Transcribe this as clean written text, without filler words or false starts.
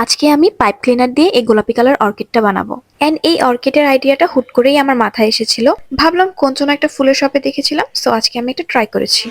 আজকে আমি pipe cleaner দিয়ে এই গোলাপি কালার অর্কিডটা বানাবো। এন্ড এই অর্কিডের আইডিয়াটা হুট করেই আমার মাথায় এসেছিল। ভাবলাম কোন একটা ফুলের শপে দেখেছিলাম, সো আজকে আমি এটা ট্রাই করেছি।